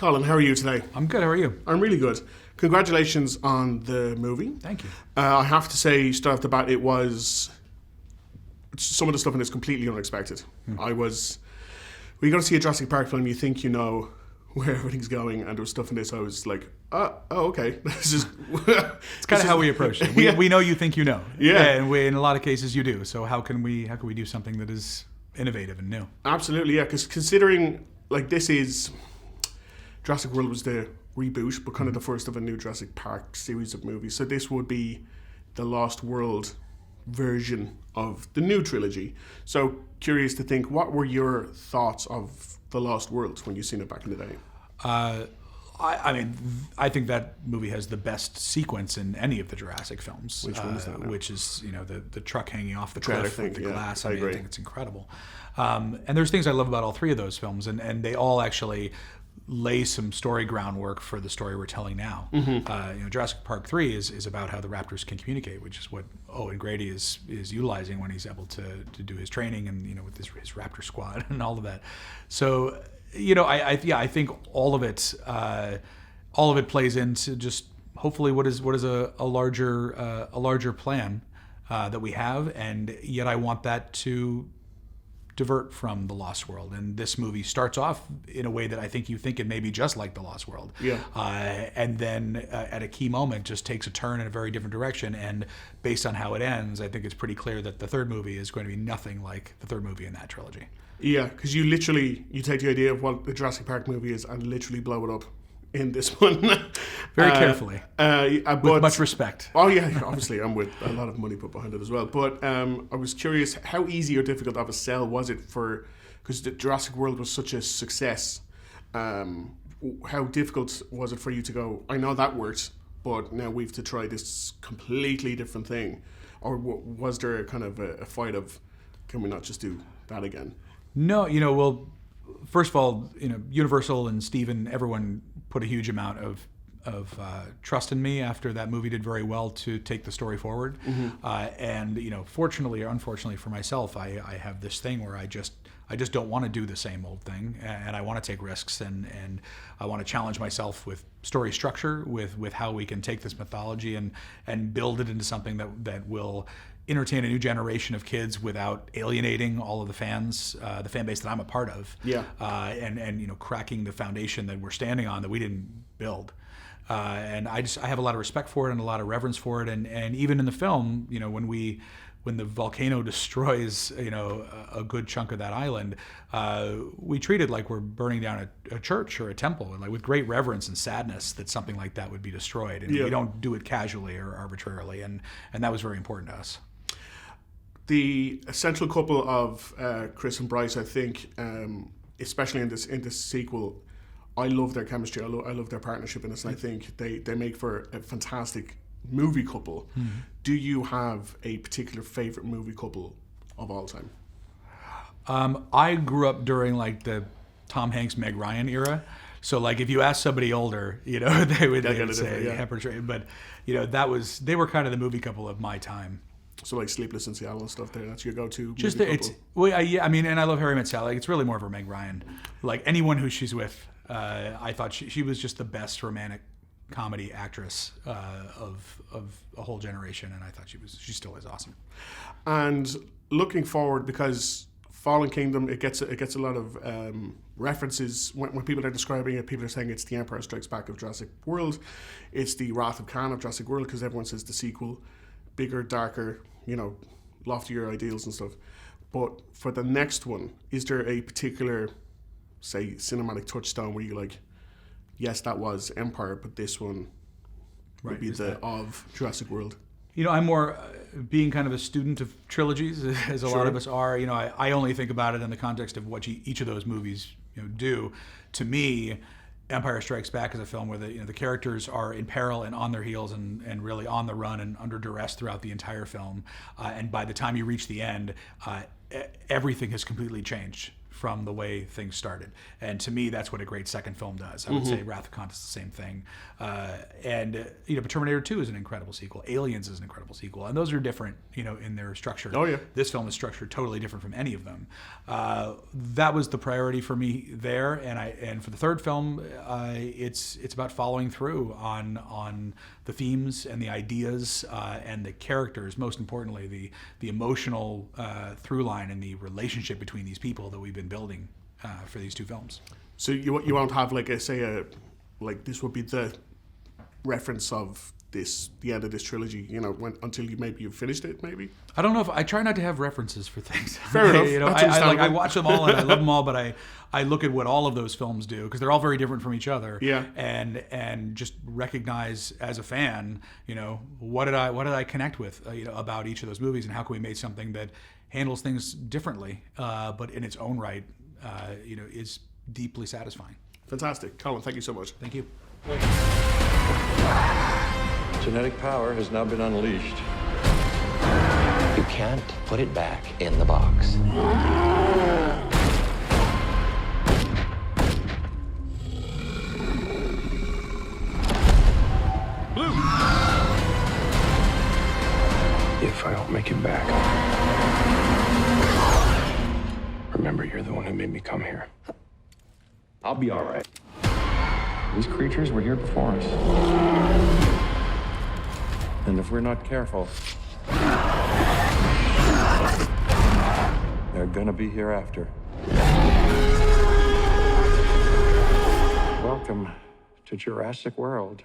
Colin, how are you today? I'm good. How are you? I'm really good. Congratulations on the movie. Thank you. I have to say, straight off the bat, it was some of the stuff in this completely unexpected. When you go to see a Jurassic Park film, you think you know where everything's going, and there was stuff in this I was like, oh okay. This is It's kind of how we approach it. We know you think you know. Yeah. And in a lot of cases you do. So how can we do something that is innovative and new? Absolutely, yeah. Because considering this is Jurassic World was the reboot, but kind of the first of a new Jurassic Park series of movies. So this would be the Lost World version of the new trilogy. So curious to think, what were your thoughts of the Lost World when you seen it back in the day? I think that movie has the best sequence in any of the Jurassic films. Which one is that now? Which is, the truck hanging off the Trailer cliff thing, with the yeah, glass. I agree. I think it's incredible. And there's things I love about all three of those films, and they all actually lay some story groundwork for the story we're telling now. Jurassic Park III is about how the raptors can communicate, which is what Owen Grady is utilizing when he's able to do his training and with his raptor squad and all of that. So I think all of it plays into just hopefully what is a larger plan that we have, and yet I want that to divert from the Lost World. And this movie starts off in a way that I think you think it may be just like the Lost World. Yeah. And then at a key moment just takes a turn in a very different direction. And based on how it ends, I think it's pretty clear that the third movie is going to be nothing like the third movie in that trilogy. Yeah, because you take the idea of what the Jurassic Park movie is and literally blow it up in this one. Very carefully. With much respect. Oh yeah, obviously I'm with a lot of money put behind it as well. But I was curious, how easy or difficult of a sell was it because the Jurassic World was such a success, how difficult was it for you to go, I know that worked, but now we have to try this completely different thing? Or was there a kind of a fight of, can we not just do that again? No, well, first of all, Universal and Steven, everyone put a huge amount of trust in me after that movie did very well to take the story forward. And fortunately or unfortunately for myself, I have this thing where I just don't want to do the same old thing, and I want to take risks, and I want to challenge myself with story structure, with how we can take this mythology and build it into something that will entertain a new generation of kids without alienating all of the fans, the fan base that I'm a part of. Yeah. And cracking the foundation that we're standing on that we didn't build. And I have a lot of respect for it and a lot of reverence for it. And even in the film, when the volcano destroys, a good chunk of that island, we treat it like we're burning down a church or a temple, and with great reverence and sadness that something like that would be destroyed. And we don't do it casually or arbitrarily, and that was very important to us. The essential couple of Chris and Bryce, I think, especially in this sequel, I love their chemistry. I love their partnership in this, and I think they make for a fantastic movie couple. Do you have a particular favorite movie couple of all time? I grew up during the Tom Hanks, Meg Ryan era. So if you ask somebody older, they would say Hepburn. But they were kind of the movie couple of my time. So Sleepless in Seattle and stuff there, that's your go-to just movie couple? And I love Harry Met Sally. It's really more of a Meg Ryan. Anyone who she's with, I thought she was just the best romantic comedy actress of a whole generation, and I thought she still is awesome. And looking forward, because Fallen Kingdom, it gets a lot of references when people are describing it. People are saying it's the Empire Strikes Back of Jurassic World, it's the Wrath of Khan of Jurassic World, because everyone says the sequel, bigger, darker, loftier ideals and stuff. But for the next one, is there a particular, say, cinematic touchstone where you're like, yes, that was Empire, but this one would be of Jurassic World? I'm more being kind of a student of trilogies, as a lot of us are. I only think about it in the context of what each of those movies do. To me, Empire Strikes Back is a film where the characters are in peril and on their heels and really on the run and under duress throughout the entire film. And by the time you reach the end, everything has completely changed from the way things started. And to me, that's what a great second film does. I would say Wrath of Khan is the same thing. But Terminator 2 is an incredible sequel. Aliens is an incredible sequel. And those are different, in their structure. Oh, yeah. This film is structured totally different from any of them. That was the priority for me there. And for the third film, it's about following through on the themes and the ideas and the characters, most importantly, the emotional through line and the relationship between these people that we've been building for these two films. So you won't have this would be the reference of the end of this trilogy, until you've finished it, maybe? I don't know if I try not to have references for things. Fair enough. I watch them all and I love them all, but I look at what all of those films do, because they're all very different from each other. Yeah. And just recognize as a fan, what did I connect with, about each of those movies, and how can we make something that handles things differently, but in its own right, is deeply satisfying. Fantastic. Colin, thank you so much. Thank you. Genetic power has now been unleashed. You can't put it back in the box. Blue! If I don't make it back, remember, you're the one who made me come here. I'll be all right. These creatures were here before us. And if we're not careful, they're gonna be here after. Welcome to Jurassic World.